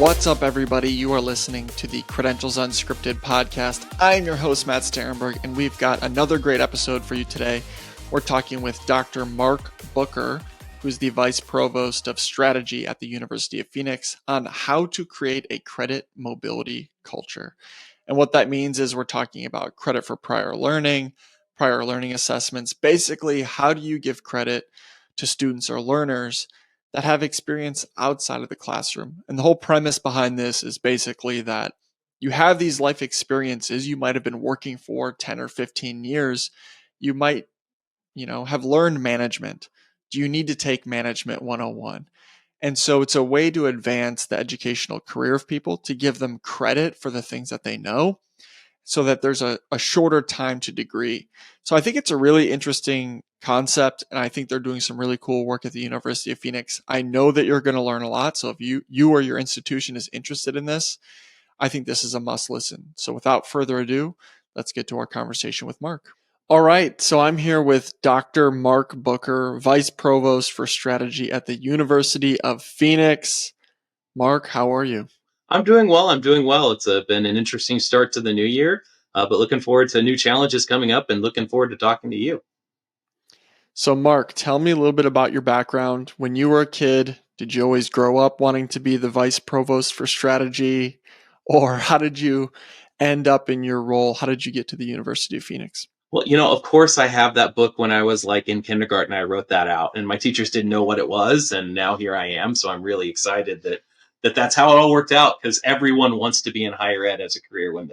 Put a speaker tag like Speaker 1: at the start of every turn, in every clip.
Speaker 1: What's up, everybody? You are listening to the Credentials Unscripted podcast. I'm your host, Matt Sterenberg, and we've got another great episode for you today. We're talking with Dr. Marc Booker, who's the Vice Provost of Strategy at the University of Phoenix, on how to create a credit mobility culture. And what that means is we're talking about credit for prior learning assessments. Basically, how do you give credit to students or learners that have experience outside of the classroom? And the whole premise behind this is basically that you have these life experiences. You might have been working for 10 or 15 years. You might, have learned management. Do you need to take Management 101? And so it's a way to advance the educational career of people, to give them credit for the things that they know, so that there's a shorter time to degree. So I think it's a really interesting concept, and I think they're doing some really cool work at the University of Phoenix. I know that you're going to learn a lot. So if you or your institution is interested in this, I think this is a must listen. So without further ado, let's get to our conversation with Marc. All right, so I'm here with Dr. Marc Booker, Vice Provost for Strategy at the University of Phoenix. Marc, how are you?
Speaker 2: I'm doing well. It's been an interesting start to the new year, but looking forward to new challenges coming up and looking forward to talking to you.
Speaker 1: So Marc, tell me a little bit about your background. When you were a kid, did you always grow up wanting to be the Vice Provost for Strategy? Or how did you end up in your role? How did you get to the University of Phoenix?
Speaker 2: Well, of course I have that book. When I was in kindergarten, I wrote that out and my teachers didn't know what it was. And now here I am. So I'm really excited that's how it all worked out, because everyone wants to be in higher ed as a career when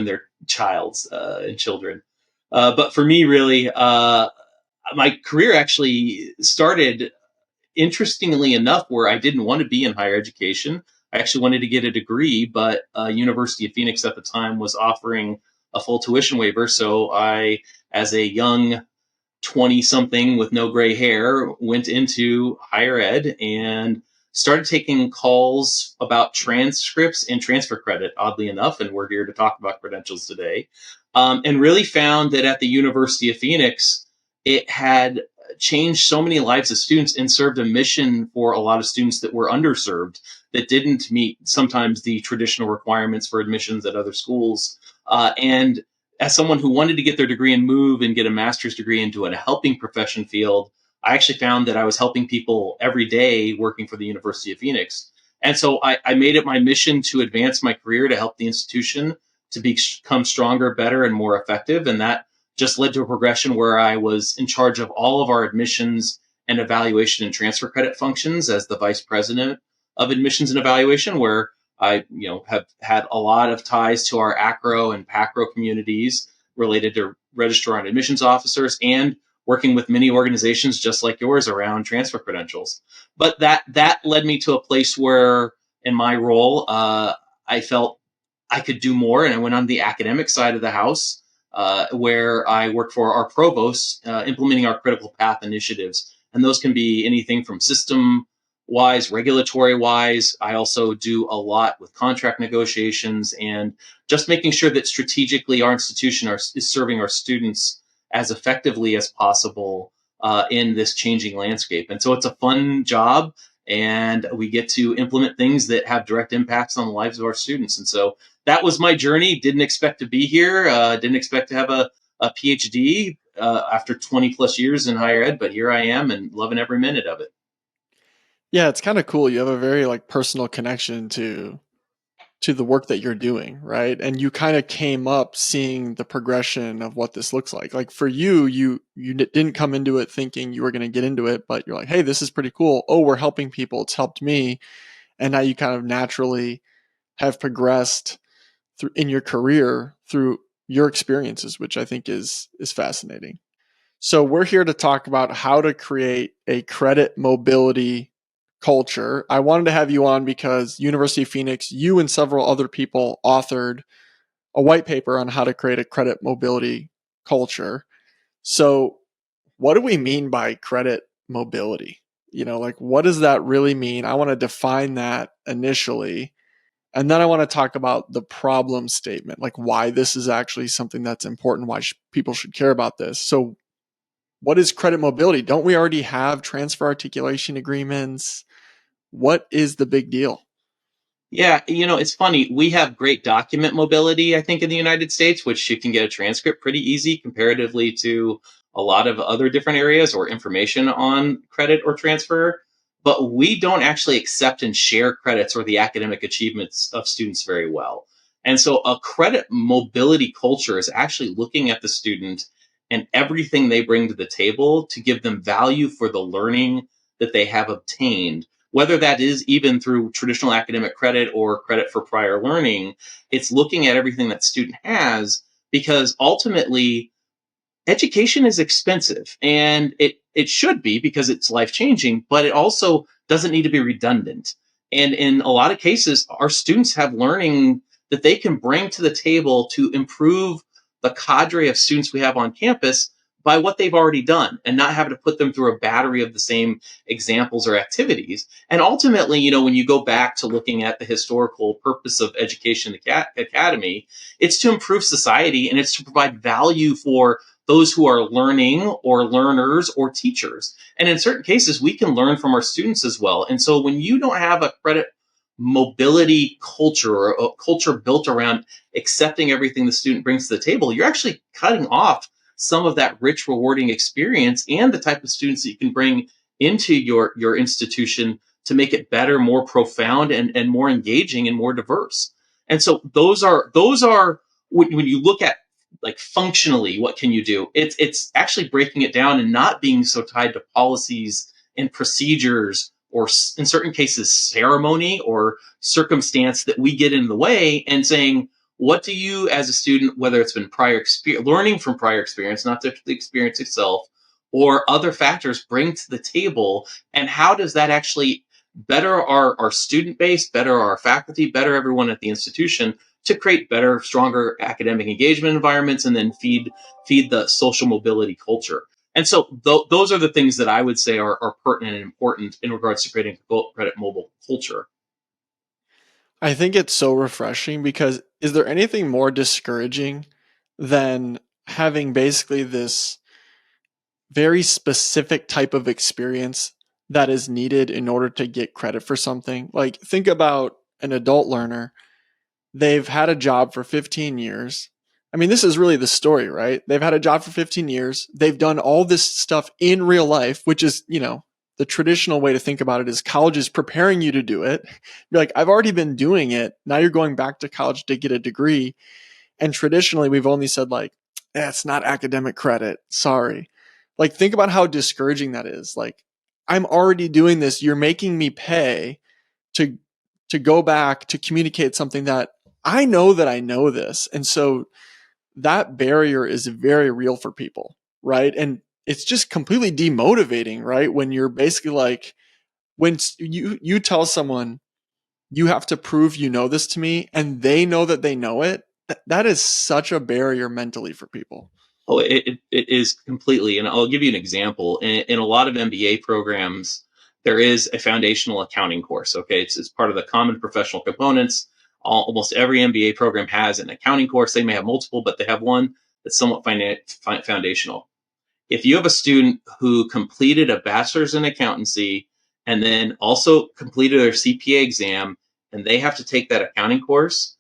Speaker 2: they're children. But for me, really, my career actually started, interestingly enough, where I didn't want to be in higher education. I actually wanted to get a degree, but University of Phoenix at the time was offering a full tuition waiver. So I, as a young 20-something with no gray hair, went into higher ed and started taking calls about transcripts and transfer credit, oddly enough, and we're here to talk about credentials today, and really found that at the University of Phoenix, it had changed so many lives of students and served a mission for a lot of students that were underserved, that didn't meet sometimes the traditional requirements for admissions at other schools. And as someone who wanted to get their degree and move and get a master's degree into a helping profession field, I actually found that I was helping people every day working for the University of Phoenix. And so I made it my mission to advance my career, to help the institution to become stronger, better, and more effective. And that just led to a progression where I was in charge of all of our admissions and evaluation and transfer credit functions as the vice president of admissions and evaluation, where I, have had a lot of ties to our ACRO and PACRO communities related to registrar and admissions officers, and working with many organizations just like yours around transfer credentials. But that led me to a place where, in my role, I felt I could do more, and I went on the academic side of the house, where I work for our provost, implementing our critical path initiatives. And those can be anything from system-wise, regulatory-wise. I also do a lot with contract negotiations and just making sure that strategically our institution is serving our students as effectively as possible in this changing landscape. And so it's a fun job, and we get to implement things that have direct impacts on the lives of our students. And so that was my journey. Didn't expect to be here. Didn't expect to have a PhD after 20 plus years in higher ed, but here I am and loving every minute of it.
Speaker 1: Yeah, it's kind of cool. You have a very personal connection to the work that you're doing, right? And you kind of came up seeing the progression of what this looks like. Like for you didn't come into it thinking you were going to get into it, but you're like, hey, this is pretty cool. Oh, we're helping people. It's helped me. And now you kind of naturally have progressed in your career through your experiences, which I think is fascinating. So we're here to talk about how to create a credit mobility culture. I wanted to have you on because University of Phoenix, you and several other people authored a white paper on how to create a credit mobility culture. So what do we mean by credit mobility? What does that really mean? I want to define that initially. And then I want to talk about the problem statement, like why this is actually something that's important, why people should care about this. So what is credit mobility? Don't we already have transfer articulation agreements? What is the big deal?
Speaker 2: Yeah, it's funny. We have great document mobility, I think, in the United States, which you can get a transcript pretty easy comparatively to a lot of other different areas or information on credit or transfer. But we don't actually accept and share credits or the academic achievements of students very well. And so a credit mobility culture is actually looking at the student and everything they bring to the table to give them value for the learning that they have obtained, whether that is even through traditional academic credit or credit for prior learning. It's looking at everything that student has, because ultimately education is expensive, and it should be because it's life changing, but it also doesn't need to be redundant. And in a lot of cases, our students have learning that they can bring to the table to improve the cadre of students we have on campus by what they've already done, and not having to put them through a battery of the same examples or activities. And ultimately, when you go back to looking at the historical purpose of education academy, it's to improve society, and it's to provide value for those who are learning or learners or teachers. And in certain cases, we can learn from our students as well. And so when you don't have a credit mobility culture, or a culture built around accepting everything the student brings to the table, you're actually cutting off some of that rich, rewarding experience and the type of students that you can bring into your institution to make it better, more profound, and more engaging and more diverse. And so those are when you look at, like, functionally, what can you do? It's actually breaking it down and not being so tied to policies and procedures, or in certain cases ceremony or circumstance that we get in the way, and saying, what do you as a student, whether it's been prior experience, learning from prior experience, not the experience itself, or other factors, bring to the table, and how does that actually better our student base, better our faculty, better everyone at the institution, to create better, stronger academic engagement environments, and then feed the social mobility culture. And so those are the things that I would say are pertinent and important in regards to creating a credit mobile culture.
Speaker 1: I think it's so refreshing because is there anything more discouraging than having basically this very specific type of experience that is needed in order to get credit for something? Like, think about an adult learner. They've had a job for 15 years. I mean, this is really the story, right? They've had a job for 15 years. They've done all this stuff in real life, which is, the traditional way to think about it is college is preparing you to do it. You're like, I've already been doing it. Now you're going back to college to get a degree. And traditionally, we've only said, like, it's not academic credit. Sorry. Like, think about how discouraging that is. Like, I'm already doing this. You're making me pay to go back to communicate something that I know this. And so that barrier is very real for people, right? And it's just completely demotivating, right? When you're basically like, when you tell someone you have to prove you know this to me, and they know that they know it, that is such a barrier mentally for people.
Speaker 2: Oh, it is completely. And I'll give you an example. In a lot of MBA programs, there is a foundational accounting course. Okay, it's part of the common professional components. Almost every MBA program has an accounting course. They may have multiple, but they have one that's somewhat foundational. If you have a student who completed a bachelor's in accountancy and then also completed their CPA exam, and they have to take that accounting course,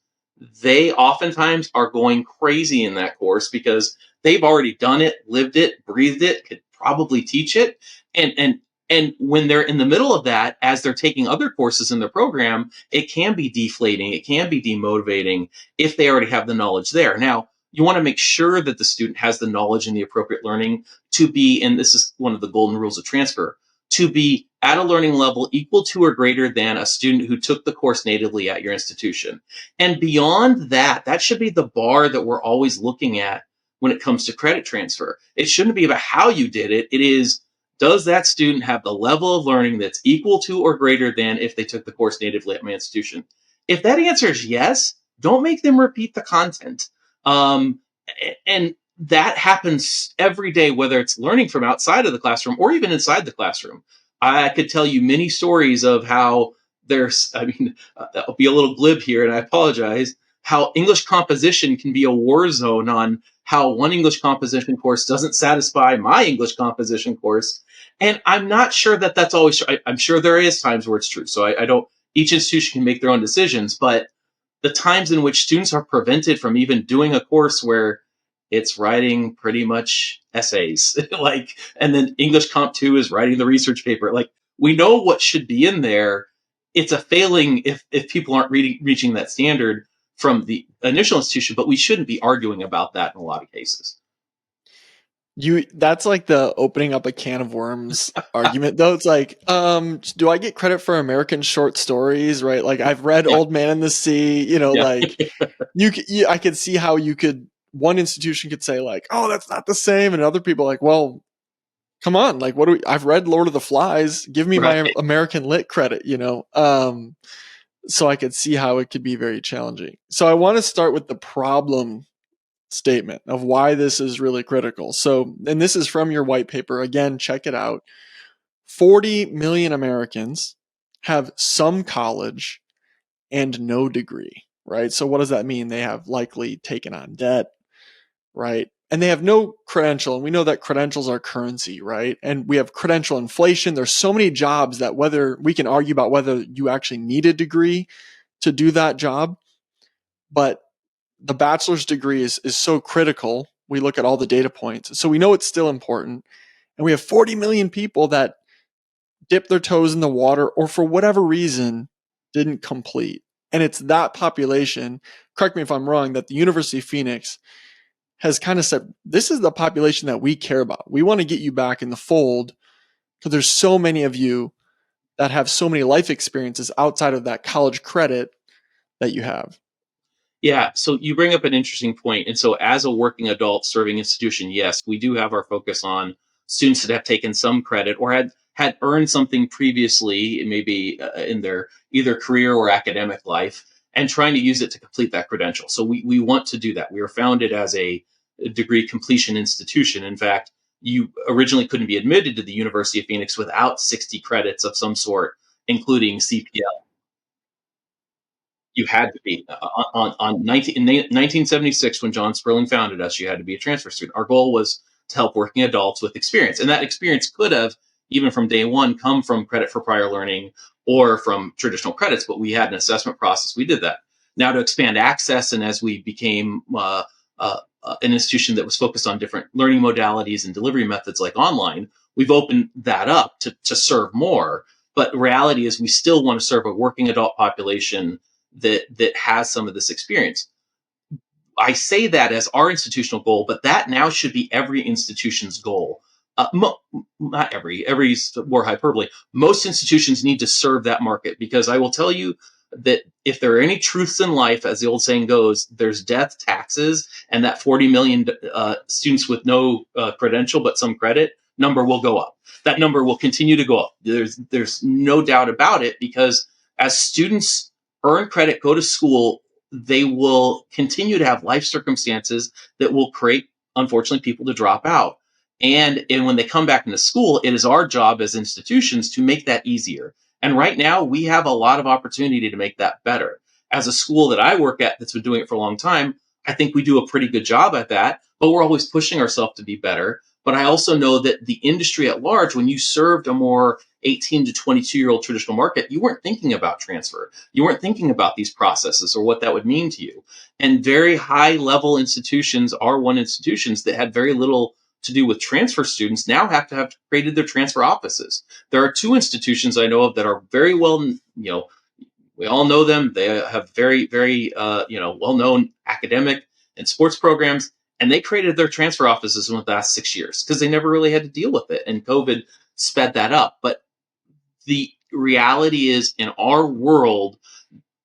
Speaker 2: they oftentimes are going crazy in that course because they've already done it, lived it, breathed it, could probably teach it. And when they're in the middle of that, as they're taking other courses in their program, it can be deflating, it can be demotivating if they already have the knowledge there. Now, you want to make sure that the student has the knowledge and the appropriate learning to be, and this is one of the golden rules of transfer, to be at a learning level equal to or greater than a student who took the course natively at your institution. And beyond that, that should be the bar that we're always looking at when it comes to credit transfer. It shouldn't be about how you did it. It is, does that student have the level of learning that's equal to or greater than if they took the course natively at my institution? If that answer is yes, don't make them repeat the content. Um, and that happens every day, whether it's learning from outside of the classroom or even inside the classroom. I could tell you many stories of how I'll be a little glib here and I apologize, how English composition can be a war zone on how one English composition course doesn't satisfy my English composition course. And I'm not sure that that's always true. I'm sure there is times where it's true. So I don't each institution can make their own decisions, but the times in which students are prevented from even doing a course where it's writing pretty much essays, like, and then English Comp 2 is writing the research paper. Like, we know what should be in there. It's a failing if people aren't reaching that standard from the initial institution, but we shouldn't be arguing about that in a lot of cases.
Speaker 1: That's like the opening up a can of worms argument though. It's like, do I get credit for American short stories, right? Like I've read
Speaker 2: Yeah.
Speaker 1: Old Man in the Sea,
Speaker 2: Yeah.
Speaker 1: like I could see how one institution could say like, oh, that's not the same. And other people like, well, come on. Like, I've read Lord of the Flies. Give me
Speaker 2: Right.
Speaker 1: my American lit credit, so I could see how it could be very challenging. So I want to start with the problem statement of why this is really critical. So, and this is from your white paper. Again, check it out. 40 million Americans have some college and no degree, right? So, what does that mean? They have likely taken on debt, right? And they have no credential. And we know that credentials are currency, right? And we have credential inflation. There's so many jobs that whether we can argue about whether you actually need a degree to do that job, but the bachelor's degree is so critical. We look at all the data points. So we know it's still important. And we have 40 million people that dip their toes in the water or for whatever reason didn't complete. And it's that population, correct me if I'm wrong, that the University of Phoenix has kind of said, this is the population that we care about. We want to get you back in the fold because there's so many of you that have so many life experiences outside of that college credit that you have.
Speaker 2: Yeah, so you bring up an interesting point. And so, as a working adult serving institution, yes, we do have our focus on students that have taken some credit or had earned something previously, maybe in their either career or academic life, and trying to use it to complete that credential. So we want to do that. We were founded as a degree completion institution. In fact, you originally couldn't be admitted to the University of Phoenix without 60 credits of some sort, including CPL. You had to be on 1976 when John Sperling founded us. You had to be a transfer student. Our goal was to help working adults with experience, and that experience could have, even from day one, come from credit for prior learning or from traditional credits. But we had an assessment process. We did that. Now to expand access, and as we became an institution that was focused on different learning modalities and delivery methods like online, we've opened that up to serve more. But reality is, we still want to serve a working adult population that has some of this experience. I say that as our institutional goal, but that now should be every institution's goal. Not every more hyperbole. Most institutions need to serve that market, because I will tell you that if there are any truths in life, as the old saying goes, there's death, taxes, and that 40 million students with no credential but some credit number will go up. That number will continue to go up. There's no doubt about it, because as students earn credit, go to school, they will continue to have life circumstances that will create, unfortunately, people to drop out. And when they come back into school, it is our job as institutions to make that easier. And right now, we have a lot of opportunity to make that better. As a school that I work at that's been doing it for a long time, I think we do a pretty good job at that, but we're always pushing ourselves to be better. But I also know that the industry at large, when you served a more 18 to 22-year-old traditional market, you weren't thinking about transfer. You weren't thinking about these processes or what that would mean to you. And very high level institutions, R1 institutions that had very little to do with transfer students, now have to have created their transfer offices. There are two institutions I know of that are very well, we all know them. They have very, very, well-known academic and sports programs, and they created their transfer offices in the last 6 years because they never really had to deal with it, and COVID sped that up. But the reality is, in our world,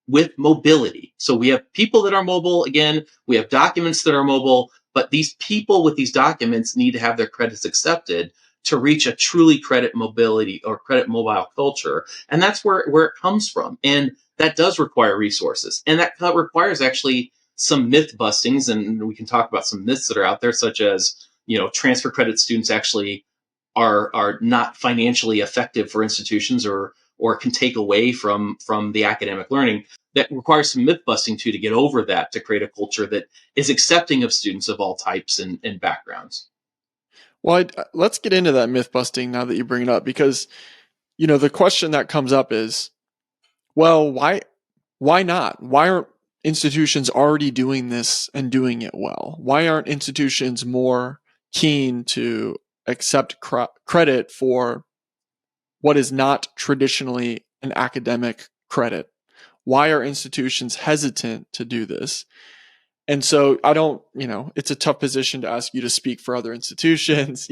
Speaker 2: with mobility, so we have people that are mobile. Again, we have documents that are mobile, but these people with these documents need to have their credits accepted to reach a truly credit mobility or credit mobile culture. And that's where it comes from. And that does require resources. And that requires actually some myth bustings. And we can talk about some myths that are out there, such as, transfer credit students actually are not financially effective for institutions, or can take away from the academic learning. That requires some myth busting to get over that, to create a culture that is accepting of students of all types and backgrounds.
Speaker 1: Well, let's get into that myth busting now that you bring it up, because the question that comes up is, Well, why not? Why aren't institutions already doing this and doing it well? Why aren't institutions more keen to accept credit for what is not traditionally an academic credit? Why are institutions hesitant to do this? And so I don't, it's a tough position to ask you to speak for other institutions,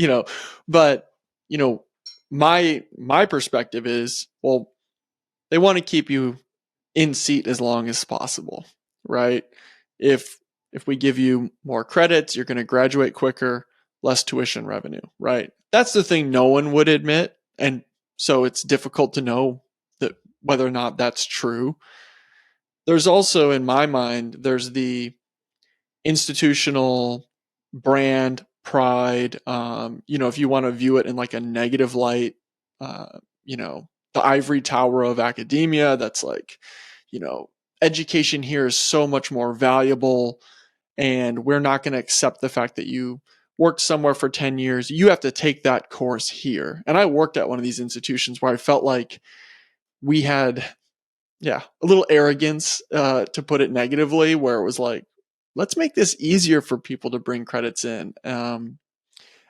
Speaker 1: but you know, my perspective is, well, they want to keep you in seat as long as possible, right? If if we give you more credits, you're going to graduate quicker, less tuition revenue, right? That's the thing no one would admit, and so it's difficult to know that whether or not that's true. There's also, in my mind, there's the institutional brand pride. If you want to view it in like a negative light, the ivory tower of academia, that's like, education here is so much more valuable, and we're not going to accept the fact that you worked somewhere for 10 years. You have to take that course here. And I worked at one of these institutions where I felt like we had, a little arrogance, to put it negatively, where it was like, let's make this easier for people to bring credits in. And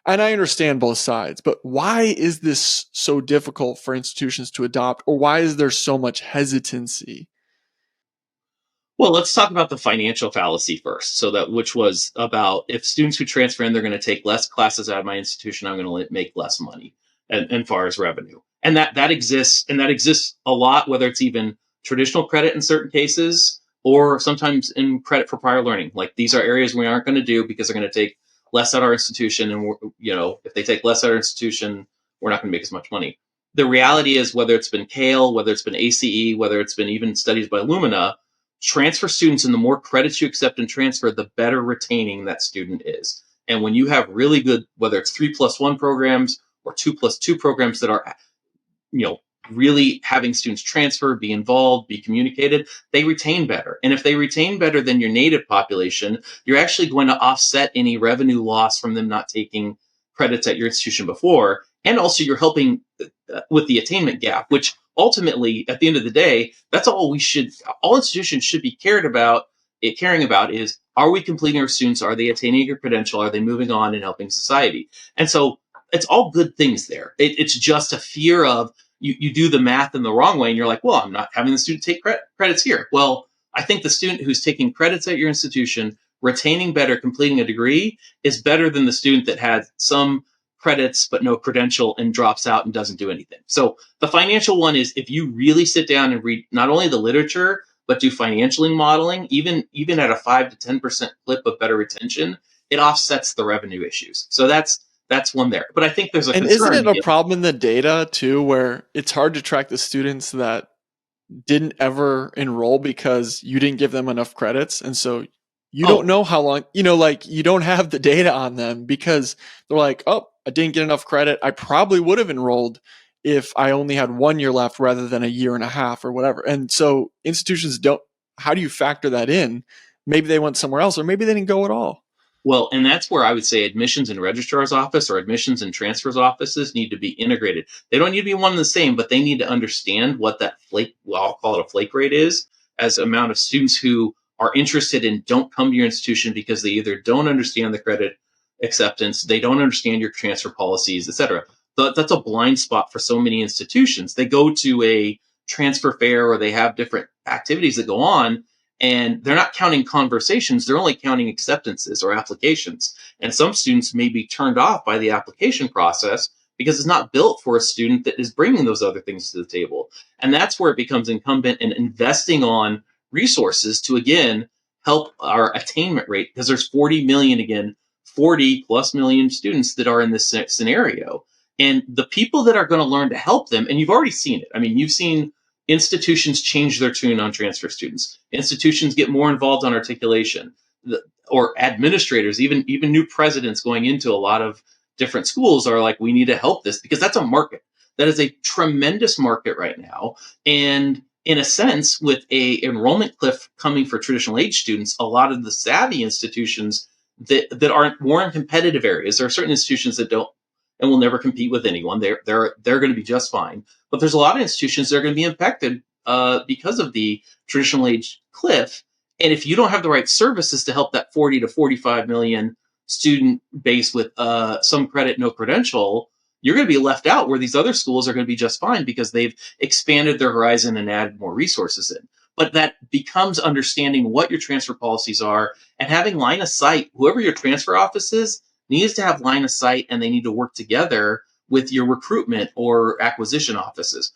Speaker 1: I understand both sides, but why is this so difficult for institutions to adopt, or why is there so much hesitancy?
Speaker 2: Well, let's talk about the financial fallacy first. Which was about, if students who transfer in, they're going to take less classes out of my institution, I'm going to make less money, and far as revenue. And that exists, and that exists a lot, whether it's even traditional credit in certain cases, or sometimes in credit for prior learning. Like, these are areas we aren't going to do because they're going to take less at our institution. And if they take less at our institution, we're not going to make as much money. The reality is, whether it's been CALE, whether it's been ACE, whether it's been even studies by Lumina, transfer students, and the more credits you accept and transfer, the better retaining that student is. And when you have really good, whether it's 3+1 programs or 2+2 programs that are, really having students transfer, be involved, be communicated, they retain better. And if they retain better than your native population, you're actually going to offset any revenue loss from them not taking credits at your institution before. And also, you're helping with the attainment gap, which ultimately, at the end of the day, that's all institutions should be caring about is, are we completing our students? Are they attaining a credential? Are they moving on and helping society? And so it's all good things there. It's just a fear of, you do the math in the wrong way, and you're like, well, I'm not having the student take credits here. Well, I think the student who's taking credits at your institution, retaining better, completing a degree, is better than the student that had some credits but no credential and drops out and doesn't do anything. So the financial one is, if you really sit down and read not only the literature but do financial modeling, even at a 5 to 10% clip of better retention, it offsets the revenue issues. So that's one there. But I think there's a
Speaker 1: And
Speaker 2: concern.
Speaker 1: isn't it a problem in the data too, where it's hard to track the students that didn't ever enroll because you didn't give them enough credits, and so you don't know how long, you don't have the data on them because they're like, oh, I didn't get enough credit. I probably would have enrolled if I only had 1 year left rather than a year and a half or whatever. And so institutions don't, how do you factor that in? Maybe they went somewhere else, or maybe they didn't go at all.
Speaker 2: Well, and that's where I would say admissions and registrar's office or admissions and transfers offices need to be integrated. They don't need to be one and the same, but they need to understand what that I'll call it a flake rate is, as amount of students who are interested and don't come to your institution because they either don't understand the credit acceptance, they don't understand your transfer policies, etc. But that's a blind spot for so many institutions. They go to a transfer fair, or they have different activities that go on, and they're not counting conversations, they're only counting acceptances or applications. And some students may be turned off by the application process because it's not built for a student that is bringing those other things to the table. And that's where it becomes incumbent in investing on resources to, again, help our attainment rate, because there's 40 plus million students that are in this scenario. And the people that are going to learn to help them, and you've already seen it. I mean, you've seen institutions change their tune on transfer students. Institutions get more involved on articulation, or administrators, even new presidents going into a lot of different schools are like, we need to help this, because that's a market. That is a tremendous market right now. And in a sense, with a enrollment cliff coming for traditional age students, a lot of the savvy institutions that aren't more in competitive areas, there are certain institutions that don't and will never compete with anyone. They're going to be just fine. But there's a lot of institutions that are going to be impacted because of the traditional age cliff. And if you don't have the right services to help that 40 to 45 million student base with some credit, no credential, you're going to be left out where these other schools are going to be just fine because they've expanded their horizon and added more resources in. But that becomes understanding what your transfer policies are and having line of sight. Whoever your transfer office is needs to have line of sight, and they need to work together with your recruitment or acquisition offices.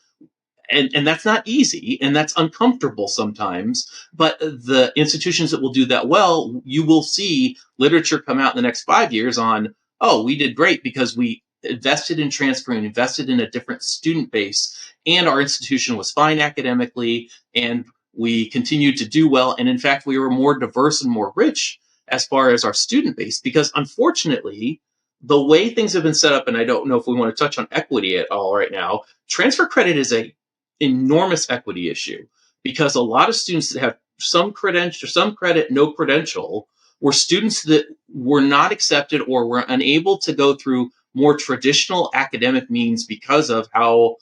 Speaker 2: And that's not easy, and that's uncomfortable sometimes. But the institutions that will do that well, you will see literature come out in the next 5 years on, oh, we did great because we invested in transferring, invested in a different student base, and our institution was fine academically, and we continued to do well. And in fact, we were more diverse and more rich as far as our student base, because unfortunately, the way things have been set up, and I don't know if we want to touch on equity at all right now, transfer credit is a enormous equity issue because a lot of students that have some credential, some credit, no credential, were students that were not accepted or were unable to go through more traditional academic means because of how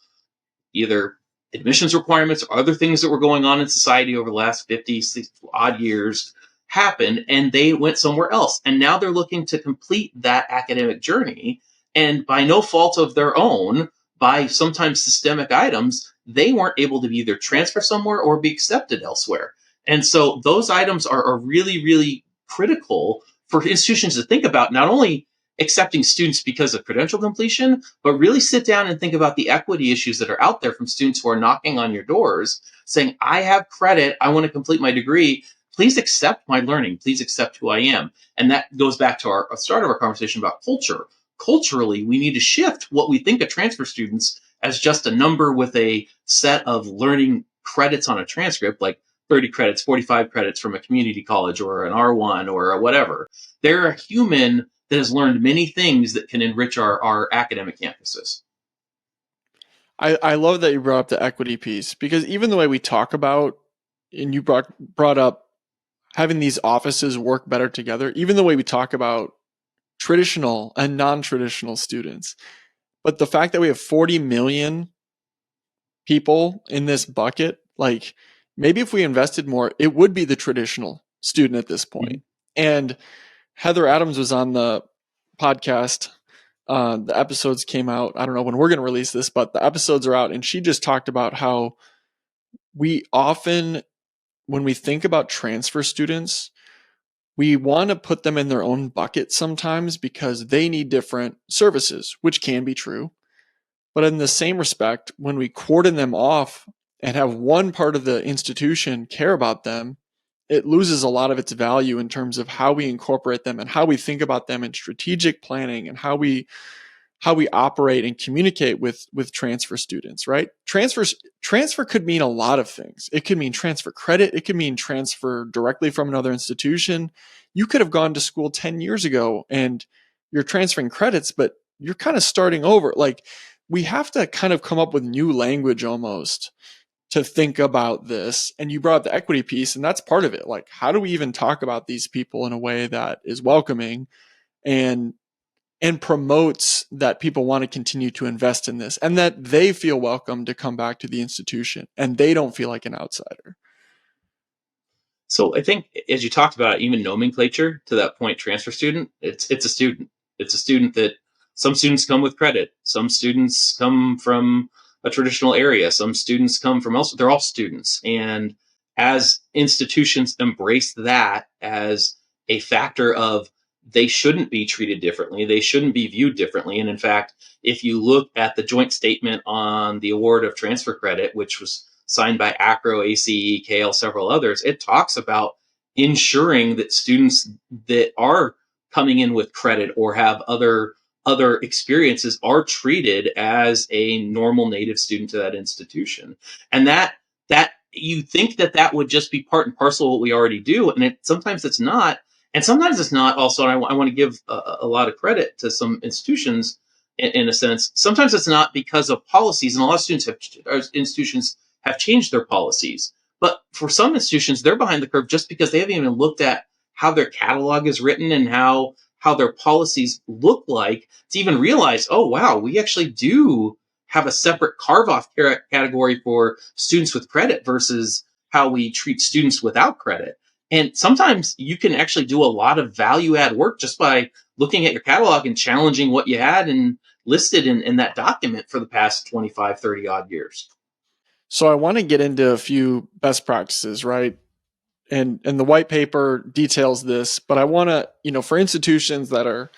Speaker 2: either admissions requirements or other things that were going on in society over the last 50, 60 odd years happened, and they went somewhere else. And now they're looking to complete that academic journey. And by no fault of their own, by sometimes systemic items, they weren't able to either transfer somewhere or be accepted elsewhere. And so those items are really, really critical for institutions to think about, not only accepting students because of credential completion, but really sit down and think about the equity issues that are out there from students who are knocking on your doors saying, I have credit, I want to complete my degree. Please accept my learning. Please accept who I am. And that goes back to our start of our conversation about culture. Culturally, we need to shift what we think of transfer students as just a number with a set of learning credits on a transcript, like 30 credits, 45 credits from a community college or an R1 or whatever. They're a human that has learned many things that can enrich our academic campuses.
Speaker 1: I love that you brought up the equity piece, because even the way we talk about, and you brought up having these offices work better together, even the way we talk about traditional and non-traditional students, but the fact that we have 40 million people in this bucket, like maybe if we invested more, it would be the traditional student at this point. Mm-hmm. And Heather Adams was on the podcast. The episodes came out. I don't know when we're going to release this, but the episodes are out. And she just talked about how we often, when we think about transfer students, we want to put them in their own bucket sometimes because they need different services, which can be true. But in the same respect, when we cordon them off and have one part of the institution care about them, it loses a lot of its value in terms of how we incorporate them and how we think about them in strategic planning and how we operate and communicate with transfer students, right? Transfer could mean a lot of things. It could mean transfer credit. It could mean transfer directly from another institution. You could have gone to school 10 years ago and you're transferring credits, but you're kind of starting over. Like, we have to kind of come up with new language almost to think about this. And you brought up the equity piece, and that's part of it. Like, how do we even talk about these people in a way that is welcoming and promotes that people want to continue to invest in this and that they feel welcome to come back to the institution and they don't feel like an outsider?
Speaker 2: So I think, as you talked about, even nomenclature to that point, transfer student, it's a student. It's a student that some students come with credit. Some students come from a traditional area. Some students come from elsewhere. They're all students. And as institutions embrace that as a factor of they shouldn't be treated differently, they shouldn't be viewed differently. And in fact, if you look at the joint statement on the award of transfer credit, which was signed by ACRO, ACE, KL, several others, it talks about ensuring that students that are coming in with credit or have other experiences are treated as a normal native student to that institution. And that you think that would just be part and parcel of what we already do. And sometimes it's not. And sometimes it's not also, and I want to give a lot of credit to some institutions in a sense. Sometimes it's not because of policies, and a lot of institutions have changed their policies. But for some institutions, they're behind the curve just because they haven't even looked at how their catalog is written and how their policies look like to even realize, oh, wow, we actually do have a separate carve-off category for students with credit versus how we treat students without credit. And sometimes you can actually do a lot of value add work just by looking at your catalog and challenging what you had and listed in that document for the past 25, 30 odd years.
Speaker 1: So I want to get into a few best practices, right? And the white paper details this, but I want to, for institutions that are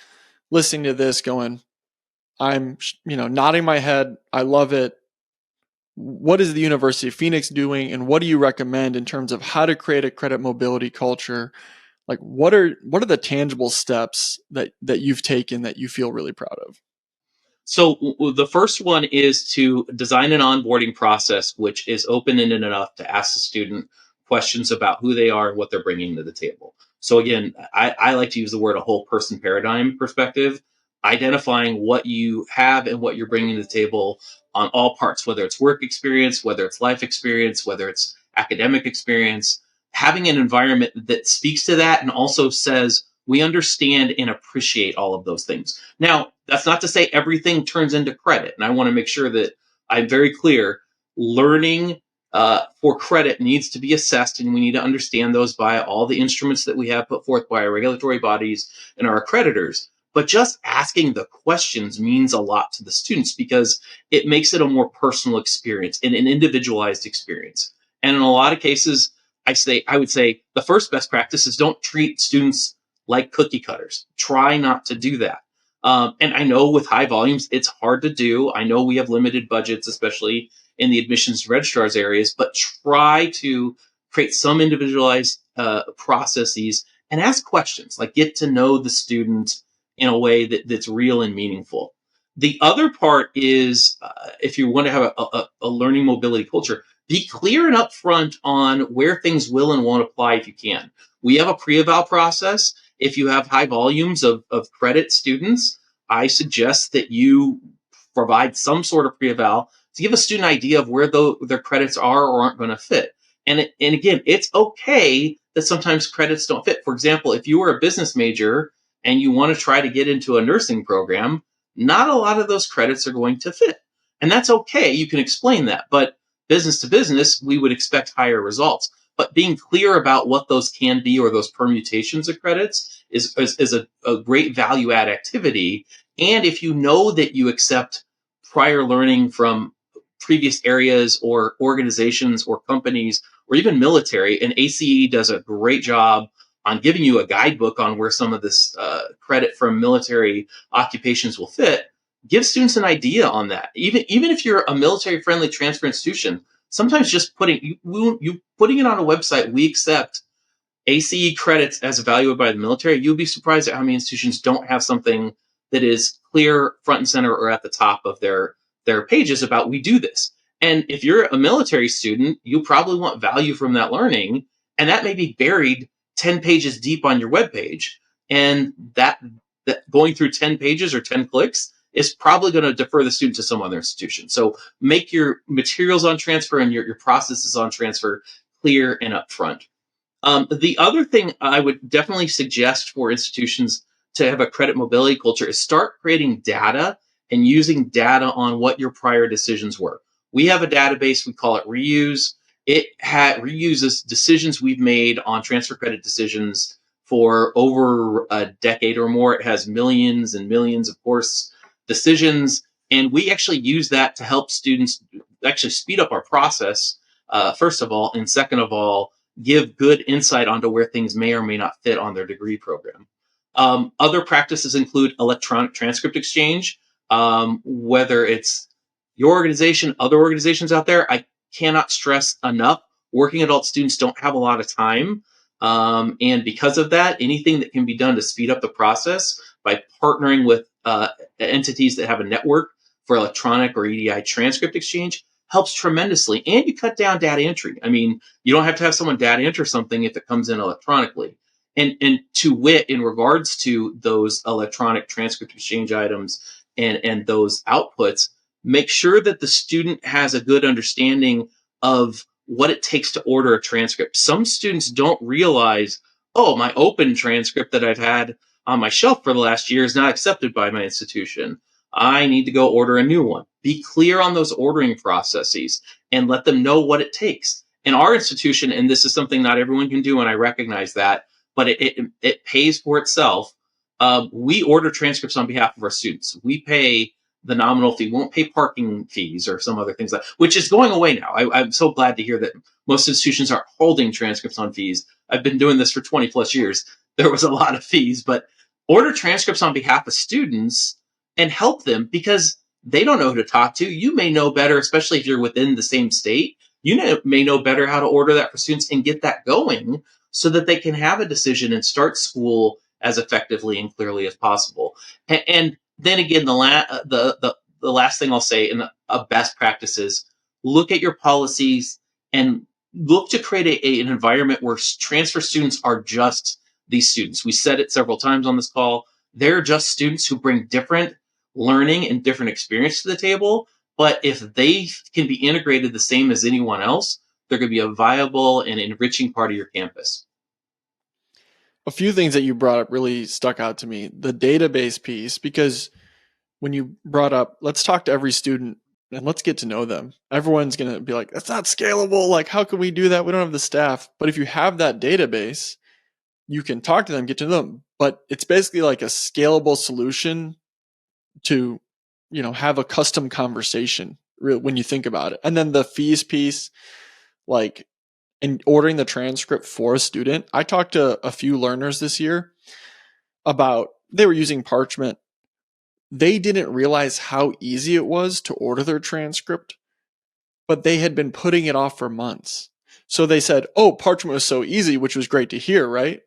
Speaker 1: listening to this going, I'm, nodding my head. I love it. What is the University of Phoenix doing, and what do you recommend in terms of how to create a credit mobility culture? Like, what are the tangible steps that you've taken that you feel really proud of?
Speaker 2: So the first one is to design an onboarding process which is open-ended enough to ask the student questions about who they are and what they're bringing to the table. So again, I like to use the word a whole person paradigm perspective, identifying what you have and what you're bringing to the table on all parts, whether it's work experience, whether it's life experience, whether it's academic experience, having an environment that speaks to that and also says, we understand and appreciate all of those things. Now, that's not to say everything turns into credit. And I want to make sure that I'm very clear. Learning for credit needs to be assessed, and we need to understand those by all the instruments that we have put forth by our regulatory bodies and our accreditors. But just asking the questions means a lot to the students because it makes it a more personal experience and an individualized experience. And in a lot of cases, I would say the first best practice is don't treat students like cookie cutters. Try not to do that. And I know with high volumes, it's hard to do. I know we have limited budgets, especially in the admissions registrars areas, but try to create some individualized processes and ask questions, like get to know the student in a way that's real and meaningful. The other part is if you want to have a learning mobility culture, be clear and upfront on where things will and won't apply if you can. We have a pre-eval process. If you have high volumes of credit students, I suggest that you provide some sort of pre-eval to give a student an idea of where their credits are or aren't going to fit. And again, it's okay that sometimes credits don't fit. For example, if you were a business major and you want to try to get into a nursing program, not a lot of those credits are going to fit. And that's okay. You can explain that. But business to business, we would expect higher results. But being clear about what those can be or those permutations of credits is a great value add activity. And if you know that you accept prior learning from previous areas or organizations or companies or even military, and ACE does a great job on giving you a guidebook on where some of this credit from military occupations will fit, give students an idea on that. Even if you're a military friendly transfer institution, sometimes just putting it on a website, we accept ACE credits as evaluated by the military. You'll be surprised at how many institutions don't have something that is clear front and center or at the top of their pages about we do this. And if you're a military student, you probably want value from that learning, and that may be buried 10 pages deep on your webpage. And that going through 10 pages or 10 clicks is probably going to defer the student to some other institution. So make your materials on transfer and your processes on transfer clear and upfront. The other thing I would definitely suggest for institutions to have a credit mobility culture is start creating data and using data on what your prior decisions were. We have a database, we call it Reuse. It reuses decisions we've made on transfer credit decisions for over a decade or more. It has millions and millions of course decisions, and we actually use that to help students actually speed up our process, first of all, and second of all, give good insight onto where things may or may not fit on their degree program. Other practices include electronic transcript exchange, whether it's your organization, other organizations out there. I cannot stress enough, working adult students don't have a lot of time. And because of that, anything that can be done to speed up the process by partnering with entities that have a network for electronic or EDI transcript exchange helps tremendously. And you cut down data entry. I mean, you don't have to have someone data enter something if it comes in electronically. And to wit, in regards to those electronic transcript exchange items and those outputs, make sure that the student has a good understanding of what it takes to order a transcript. Some students don't realize, oh, my open transcript that I've had on my shelf for the last year is not accepted by my institution. I need to go order a new one. Be clear on those ordering processes and let them know what it takes. In our institution, and this is something not everyone can do, and I recognize that, but it pays for itself. We order transcripts on behalf of our students. We pay the nominal fee, won't pay parking fees or some other things like, which is going away now. I'm so glad to hear that most institutions aren't holding transcripts on fees. I've been doing this for 20 plus years. There was a lot of fees, but order transcripts on behalf of students and help them because they don't know who to talk to. You may know better, especially if you're within the same state. May know better how to order that for students and get that going so that they can have a decision and start school as effectively and clearly as possible. And then again, the last thing I'll say in a best practice is look at your policies and look to create an environment where transfer students are just these students. We said it several times on this call. They're just students who bring different learning and different experience to the table. But if they can be integrated the same as anyone else, they're going to be a viable and enriching part of your campus.
Speaker 1: A few things that you brought up really stuck out to me. The database piece, because when you brought up, let's talk to every student and let's get to know them. Everyone's going to be like, that's not scalable. Like, how can we do that? We don't have the staff. But if you have that database, you can talk to them, get to know them. But it's basically like a scalable solution to, have a custom conversation when you think about it. And then the fees piece, like, and ordering the transcript for a student. I talked to a few learners this year about they were using Parchment. They didn't realize how easy it was to order their transcript, but they had been putting it off for months. So they said, oh, Parchment was so easy, which was great to hear, right?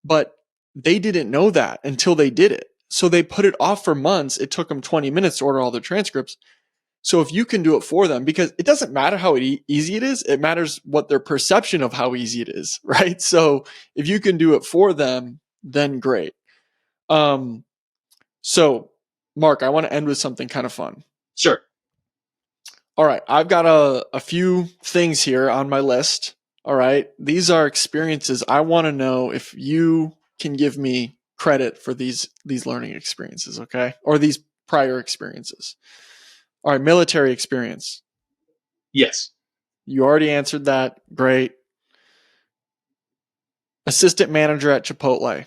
Speaker 1: But they didn't know that until they did it. So they put it off for months. It took them 20 minutes to order all their transcripts. So if you can do it for them, because it doesn't matter how easy it is, it matters what their perception of how easy it is, right? So if you can do it for them, then great. So Marc, I want to end with something kind of fun.
Speaker 2: Sure.
Speaker 1: All right. I've got a few things here on my list. All right. These are experiences. I want to know if you can give me credit for these learning experiences, okay? Or these prior experiences. All right, military experience.
Speaker 2: Yes.
Speaker 1: You already answered that. Great. Assistant manager at Chipotle.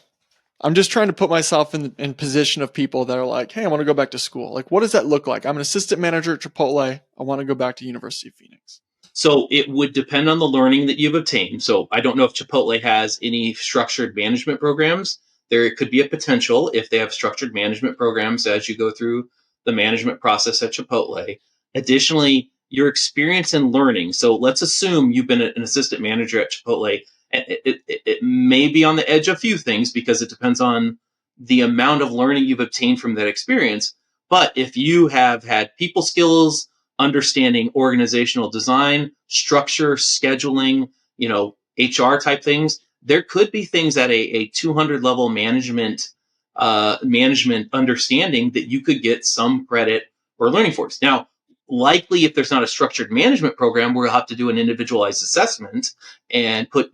Speaker 1: I'm just trying to put myself in position of people that are like, hey, I want to go back to school. Like, what does that look like? I'm an assistant manager at Chipotle. I want to go back to University of Phoenix.
Speaker 2: So it would depend on the learning that you've obtained. So I don't know if Chipotle has any structured management programs. There could be a potential if they have structured management programs as you go through the management process at Chipotle. Additionally, your experience in learning. So let's assume you've been an assistant manager at Chipotle. It may be on the edge of a few things because it depends on the amount of learning you've obtained from that experience. But if you have had people skills, understanding organizational design, structure, scheduling, HR type things, there could be things at a 200 level management understanding that you could get some credit or learning for. Now, likely if there's not a structured management program, we'll have to do an individualized assessment and put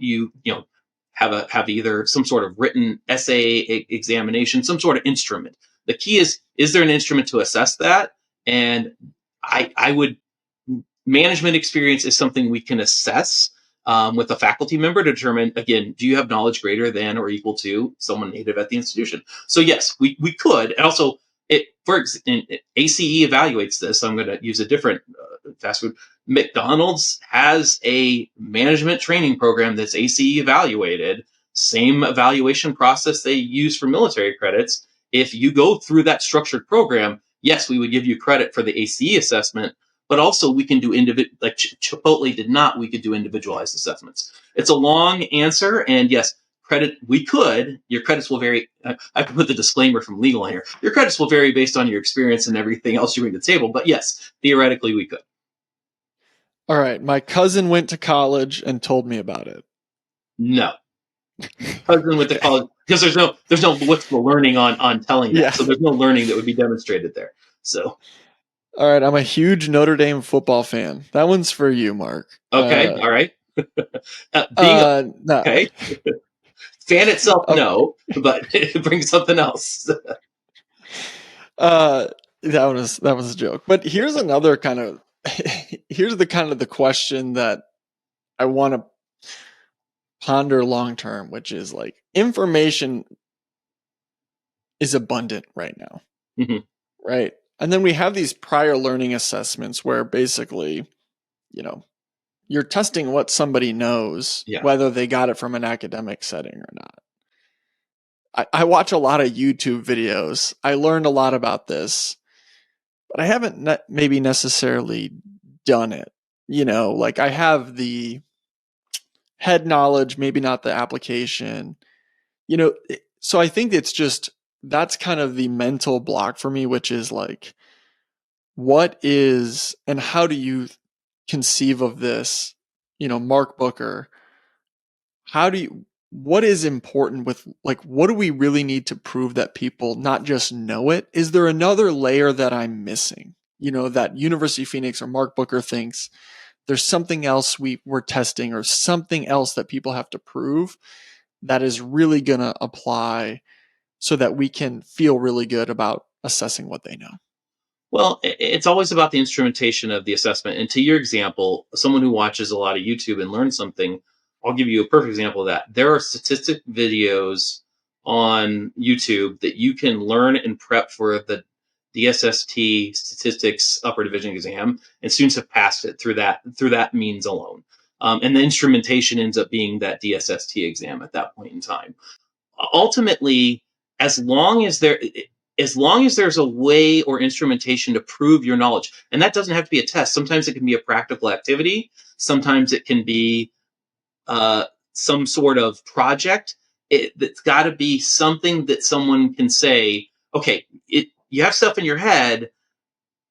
Speaker 2: have either some sort of written essay examination, some sort of instrument. The key is there an instrument to assess that? And I would, management experience is something we can assess with a faculty member to determine, again, do you have knowledge greater than or equal to someone native at the institution? So yes, we could. And also, ACE evaluates this. I'm going to use a different fast food. McDonald's has a management training program that's ACE evaluated. Same evaluation process they use for military credits. If you go through that structured program, yes, we would give you credit for the ACE assessment, but also we can do like Chipotle did not, we could do individualized assessments. It's a long answer, and yes, your credits will vary. I can put the disclaimer from legal here. Your credits will vary based on your experience and everything else you bring to the table, but yes, theoretically we could.
Speaker 1: All right, my cousin went to college and told me about it.
Speaker 2: No. Cousin went to college because there's no what's the learning on telling that. Yeah. So there's no learning that would be demonstrated there. So
Speaker 1: all right, I'm a huge Notre Dame football fan. That one's for you, Marc.
Speaker 2: Okay, all right.
Speaker 1: No.
Speaker 2: Okay. Fan itself, no, but it brings something else.
Speaker 1: That was a joke. But here's another kind of here's the question that I want to ponder long term, which is like information is abundant right now, right? And then we have these prior learning assessments where basically, you're testing what somebody knows, whether they got it from an academic setting or not. I watch a lot of YouTube videos. I learned a lot about this, but I haven't maybe necessarily done it. Like I have the head knowledge, maybe not the application. So I think that's kind of the mental block for me, which is like, what is and how do you conceive of this? Marc Booker, what is important with, like, what do we really need to prove that people not just know it? Is there another layer that I'm missing? That University of Phoenix or Marc Booker thinks there's something else we're testing or something else that people have to prove that is really going to apply so that we can feel really good about assessing what they know.
Speaker 2: Well, it's always about the instrumentation of the assessment. And to your example, someone who watches a lot of YouTube and learns something, I'll give you a perfect example of that. There are statistic videos on YouTube that you can learn and prep for the SST statistics upper division exam, and students have passed it through that means alone. And the instrumentation ends up being that DSST exam at that point in time. Ultimately, as long as there's a way or instrumentation to prove your knowledge, and that doesn't have to be a test. Sometimes it can be a practical activity. Sometimes it can be some sort of project. It's got to be something that someone can say, okay, you have stuff in your head.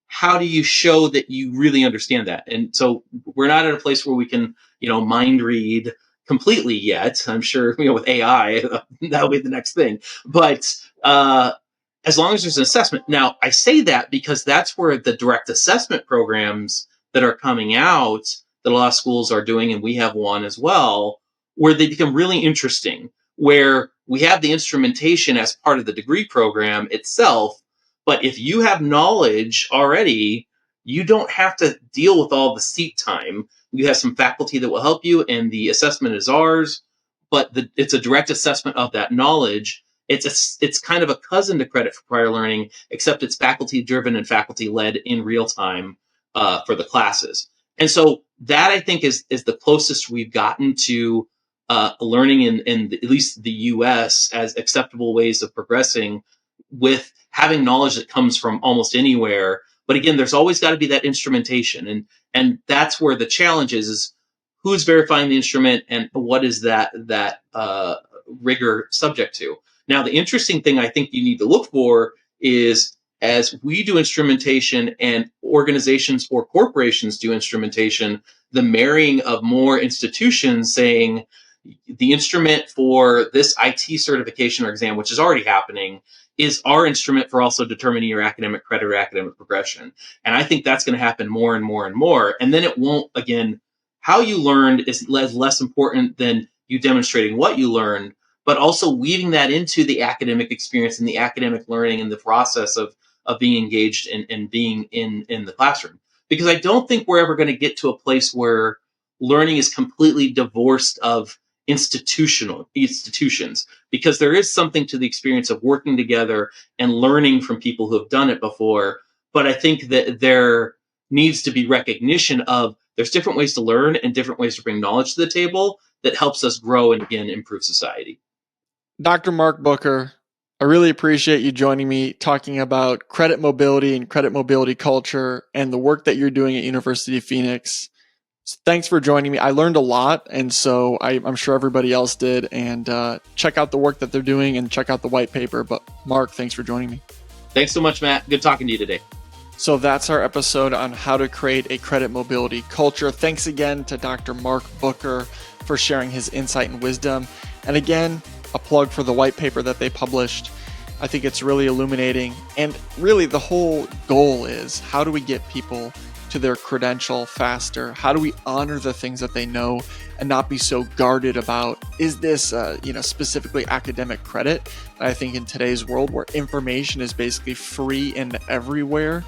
Speaker 2: How do you show that you really understand that? And so we're not at a place where we can, mind read completely yet. I'm sure, with AI, that'll be the next thing. But as long as there's an assessment. Now, I say that because that's where the direct assessment programs that are coming out, that a lot of schools are doing, and we have one as well, where they become really interesting, where we have the instrumentation as part of the degree program itself. But if you have knowledge already, you don't have to deal with all the seat time. You have some faculty that will help you, and the assessment is ours, but it's a direct assessment of that knowledge. It's kind of a cousin to credit for prior learning, except it's faculty driven and faculty led in real time for the classes. And so that, I think, is the closest we've gotten to learning in at least the US as acceptable ways of progressing, with having knowledge that comes from almost anywhere. But again, there's always got to be that instrumentation. And that's where the challenge is who's verifying the instrument and what is that rigor subject to. Now, the interesting thing I think you need to look for is, as we do instrumentation and organizations or corporations do instrumentation, the marrying of more institutions saying the instrument for this IT certification or exam, which is already happening, is our instrument for also determining your academic credit or academic progression. And I think that's going to happen more and more and more. And then it won't, again, how you learned is less important than you demonstrating what you learned, but also weaving that into the academic experience and the academic learning and the process of being engaged and being in the classroom. Because I don't think we're ever going to get to a place where learning is completely divorced of institutions, because there is something to the experience of working together and learning from people who have done it before. But I think that there needs to be recognition of there's different ways to learn and different ways to bring knowledge to the table that helps us grow and, again, improve society.
Speaker 1: Dr. Marc Booker, I really appreciate you joining me talking about credit mobility and credit mobility culture and the work that you're doing at University of Phoenix. So thanks for joining me. I learned a lot, and so I'm sure everybody else did. And check out the work that they're doing and check out the white paper. But Marc, thanks for joining me.
Speaker 2: Thanks so much, Matt. Good talking to you today.
Speaker 1: So that's our episode on how to create a credit mobility culture. Thanks again to Dr. Marc Booker for sharing his insight and wisdom. And again, a plug for the white paper that they published. I think it's really illuminating. And really the whole goal is, how do we get people to their credential faster? How do we honor the things that they know and not be so guarded about, is this, specifically academic credit? And I think in today's world where information is basically free and everywhere,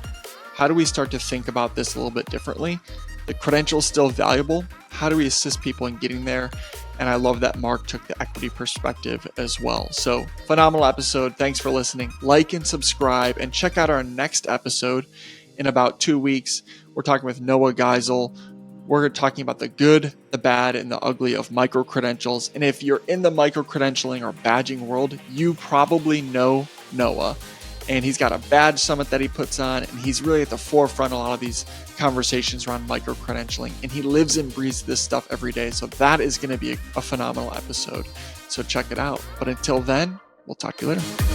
Speaker 1: how do we start to think about this a little bit differently? The credential is still valuable. How do we assist people in getting there? And I love that Marc took the equity perspective as well. So phenomenal episode. Thanks for listening. Like and subscribe, and check out our next episode in about 2 weeks. We're talking with Noah Geisel. We're talking about the good, the bad, and the ugly of micro-credentials. And if you're in the micro-credentialing or badging world, you probably know Noah. And he's got a badge summit that he puts on, and he's really at the forefront of a lot of these conversations around micro-credentialing. And he lives and breathes this stuff every day. So that is going to be a phenomenal episode. So check it out. But until then, we'll talk to you later.